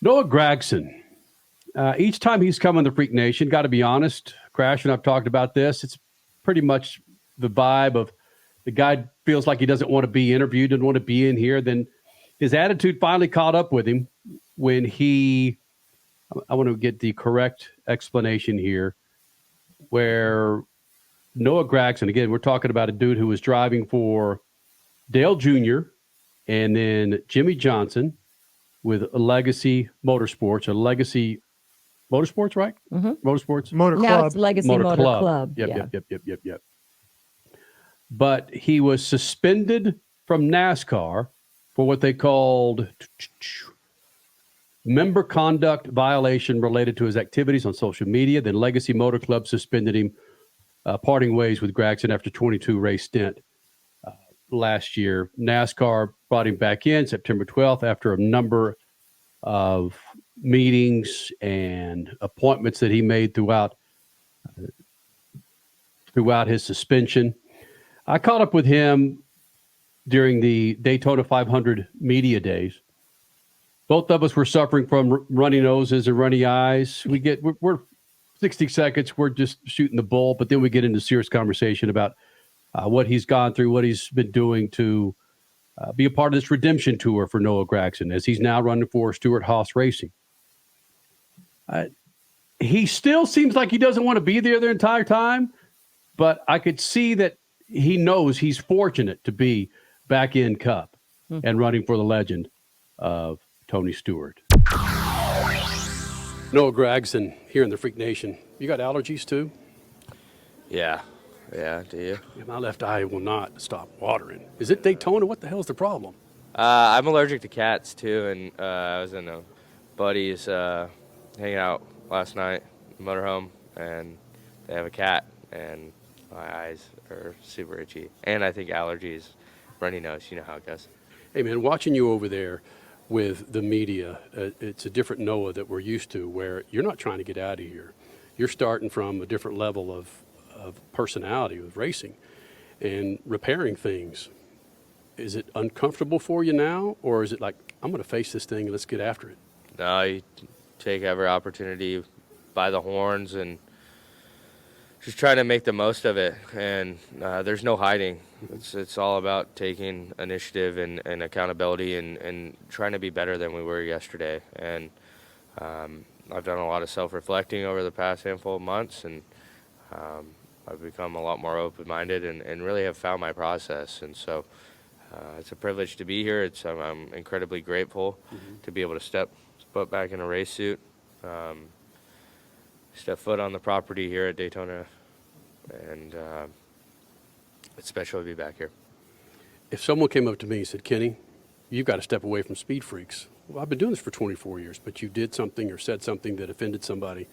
Noah Gragson. Each time he's come on the Freak Nation, got to be honest, Crash and I've talked about this. It's pretty much the vibe of the guy feels like he doesn't want to be interviewed, doesn't want to be in here. Then his attitude finally caught up with him when I want to get the correct explanation here, where Noah Gragson, again, we're talking about a dude who was driving for Dale Jr. and then Jimmy Johnson with a Legacy Motorsports, right? Mm-hmm. Motorsports? Motor Now Club. it's Legacy Motor Club. Yep. But he was suspended from NASCAR for what they called member conduct violation related to his activities on social media. Then Legacy Motor Club suspended him, parting ways with Gragson after 22 race stint last year. NASCAR brought him back in September 12th after a number of meetings and appointments that he made throughout his suspension. I caught up with him during the Daytona 500 media days. Both of us were suffering from runny noses and runny eyes. We're 60 seconds. We're just shooting the bull, but then we get into serious conversation about what he's gone through, what he's been doing to be a part of this redemption tour for Noah Gragson, as he's now running for Stewart-Haas Racing. He still seems like he doesn't want to be there the entire time, but I could see that he knows he's fortunate to be back in Cup and running for the legend of Tony Stewart. Noah Gragson here in the Freak Nation. You got allergies too? Yeah, do you? Yeah, my left eye will not stop watering. Is it Daytona? What the hell is the problem? I'm allergic to cats too, and I was in a buddy's hanging out last night, motorhome, and they have a cat, and my eyes are super itchy. And I think allergies, runny nose, you know how it goes. Hey man, watching you over there with the media, it's a different Noah that we're used to, where you're not trying to get out of here. You're starting from a different level of personality with racing and repairing things. Is it uncomfortable for you now, or is it like, I'm going to face this thing and let's get after it? No, you take every opportunity by the horns and just trying to make the most of it. And there's no hiding. It's all about taking initiative and accountability and trying to be better than we were yesterday. And I've done a lot of self-reflecting over the past handful of months, and I've become a lot more open-minded and really have found my process. And so it's a privilege to be here. I'm incredibly grateful to be able to step foot back in a race suit, step foot on the property here at Daytona, and it's special to be back here. If someone came up to me and said, Kenny, you've got to step away from SpeedFreaks. Well, I've been doing this for 24 years, but you did something or said something that offended somebody.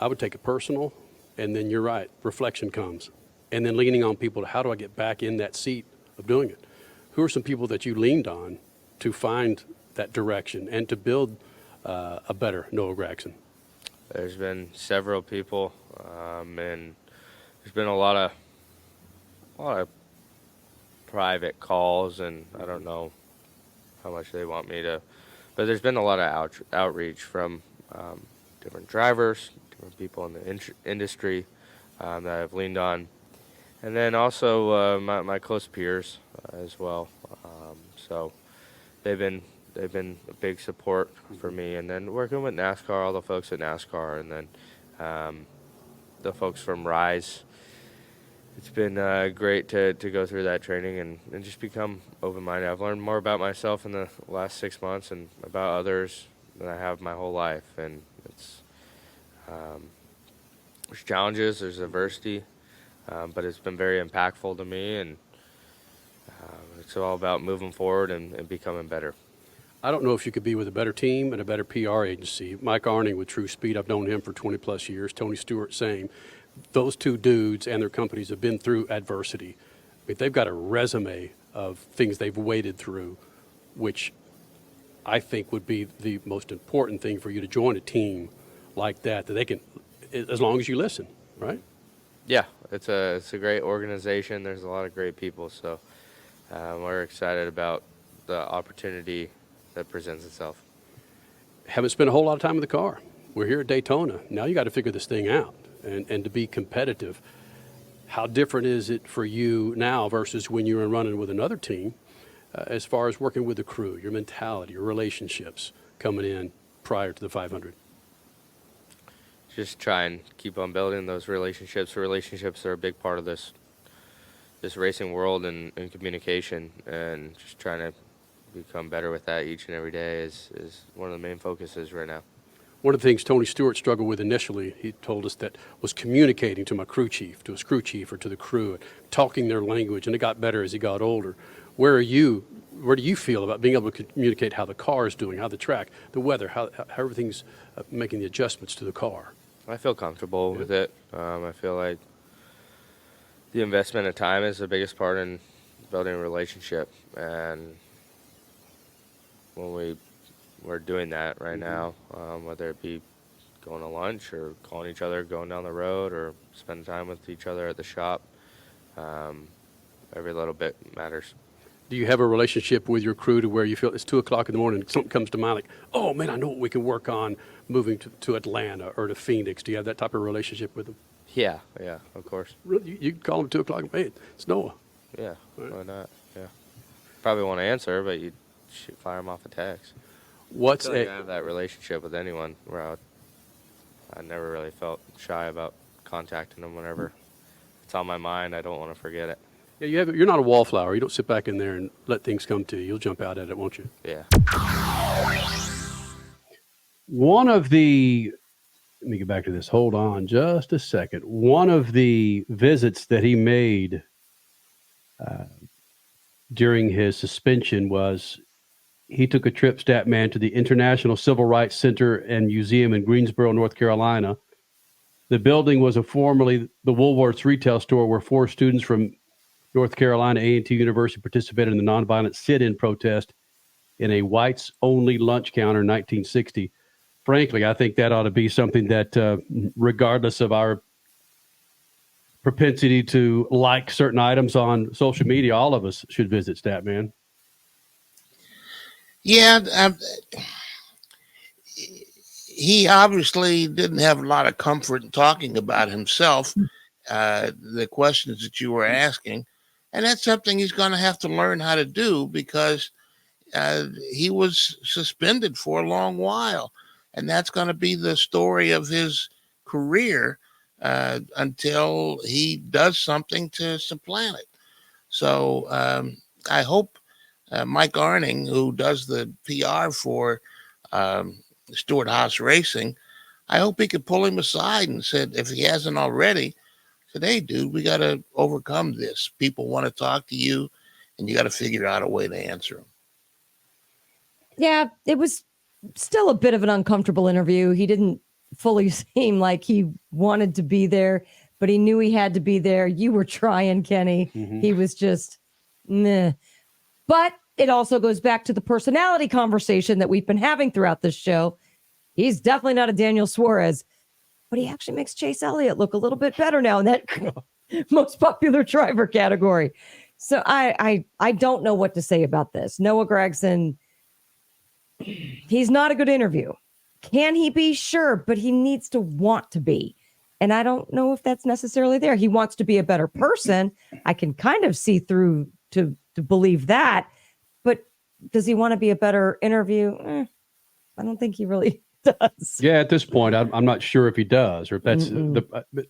I would take it personal, and then you're right, reflection comes. And then leaning on people to how do I get back in that seat of doing it? Who are some people that you leaned on to find that direction and to build a better Noah Gragson? There's been several people, and there's been a lot of private calls, and I don't know how much they want me to, but there's been a lot of outreach from different drivers, different people in the industry that I've leaned on, and then also my close peers as well. So they've been a big support for me, and then working with NASCAR, all the folks at NASCAR, and then the folks from Rise. It's been great to go through that training and just become open-minded. I've learned more about myself in the last 6 months and about others than I have my whole life. And it's there's challenges, there's adversity, but it's been very impactful to me, and it's all about moving forward and becoming better. I don't know if you could be with a better team and a better PR agency. Mike Arning with True Speed, I've known him for 20-plus years. Tony Stewart, same. Those two dudes and their companies have been through adversity. I mean, they've got a resume of things they've waded through, which I think would be the most important thing for you to join a team like that they can, as long as you listen, right? Yeah, it's a great organization. There's a lot of great people, so we're excited about the opportunity that presents itself. haven't spent a whole lot of time in the car. We're here at Daytona. Now you got to figure this thing out and to be competitive. How different is it for you now versus when you were running with another team as far as working with the crew, your mentality, your relationships coming in prior to the 500? Just try and keep on building those relationships. Relationships are a big part of this racing world and communication, and just trying to become better with that each and every day is one of the main focuses right now. One of the things Tony Stewart struggled with initially, he told us, that was communicating to my crew chief, to his crew chief, or to the crew, talking their language, and it got better as he got older. Where do you feel about being able to communicate how the car is doing, how the track, the weather, how everything's making the adjustments to the car? I feel comfortable with it. I feel like the investment of time is the biggest part in building a relationship, and when we're doing that right now, whether it be going to lunch or calling each other, going down the road, or spending time with each other at the shop, every little bit matters. Do you have a relationship with your crew to where you feel it's 2 o'clock in the morning, something comes to mind like, oh man, I know what we can work on moving to Atlanta or to Phoenix? Do you have that type of relationship with them? Yeah, of course. Really? You can call them 2 o'clock, hey, it's Noah. Yeah, right. Why not? Yeah. Probably won't answer, but you fire them off a text. I have that relationship with anyone where I never really felt shy about contacting them whenever it's on my mind. I don't want to forget it. Yeah, you're not a wallflower. You don't sit back in there and let things come to you. You'll jump out at it, won't you? Yeah. Let me get back to this. Hold on just a second. One of the visits that he made during his suspension was he took a trip, Statman, to the International Civil Rights Center and Museum in Greensboro, North Carolina. The building was formerly the Woolworths retail store where 4 students from North Carolina A&T University participated in the nonviolent sit-in protest in a whites-only lunch counter in 1960. Frankly, I think that ought to be something that, regardless of our propensity to like certain items on social media, all of us should visit, Statman. Yeah, he obviously didn't have a lot of comfort in talking about himself, the questions that you were asking. And that's something he's going to have to learn how to do, because he was suspended for a long while. And that's going to be the story of his career until he does something to supplant it. So I hope Mike Arning, who does the PR for Stewart Haas Racing, I hope he could pull him aside and said, if he hasn't already, said, hey, dude, we got to overcome this. People want to talk to you, and you got to figure out a way to answer them. Yeah, it was still a bit of an uncomfortable interview. He didn't fully seem like he wanted to be there, but he knew he had to be there. You were trying, Kenny. Mm-hmm. He was just, meh. But it also goes back to the personality conversation that we've been having throughout this show. He's definitely not a Daniel Suarez, but he actually makes Chase Elliott look a little bit better now in that most popular driver category. So I don't know what to say about this. Noah Gragson, he's not a good interview. Can he be? Sure, but he needs to want to be. And I don't know if that's necessarily there. He wants to be a better person. I can kind of see through to believe that. But does he want to be a better interview? I don't think he really does. Yeah, at this point, I'm not sure if he does, or if that's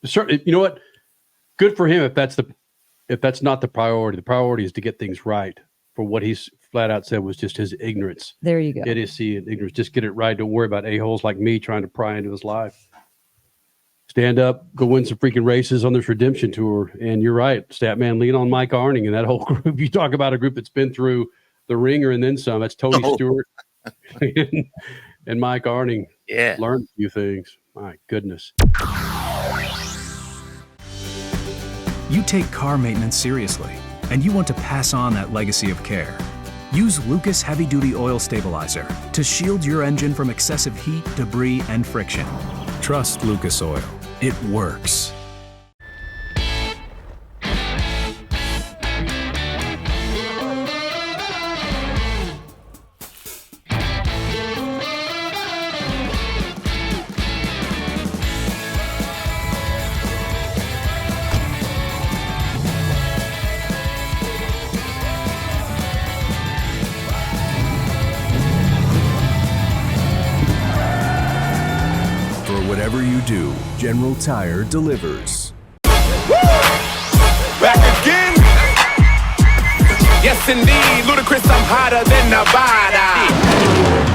certainly. You know what? Good for him if that's not the priority. The priority is to get things right. For what he's flat out said was just his ignorance. There you go. Idiocy and ignorance. Just get it right. Don't worry about a-holes like me trying to pry into his life. Stand up, go win some freaking races on this redemption tour. And you're right, Statman, lean on Mike Arning and that whole group. You talk about a group that's been through the ringer and then some. That's Tony Stewart and Mike Arning. Yeah. Learned a few things. My goodness. You take car maintenance seriously, and you want to pass on that legacy of care. Use Lucas Heavy Duty Oil Stabilizer to shield your engine from excessive heat, debris, and friction. Trust Lucas Oil. It works. Whatever you do, General Tire delivers. Back again. Yes, indeed. Ludacris, I'm hotter than Nevada.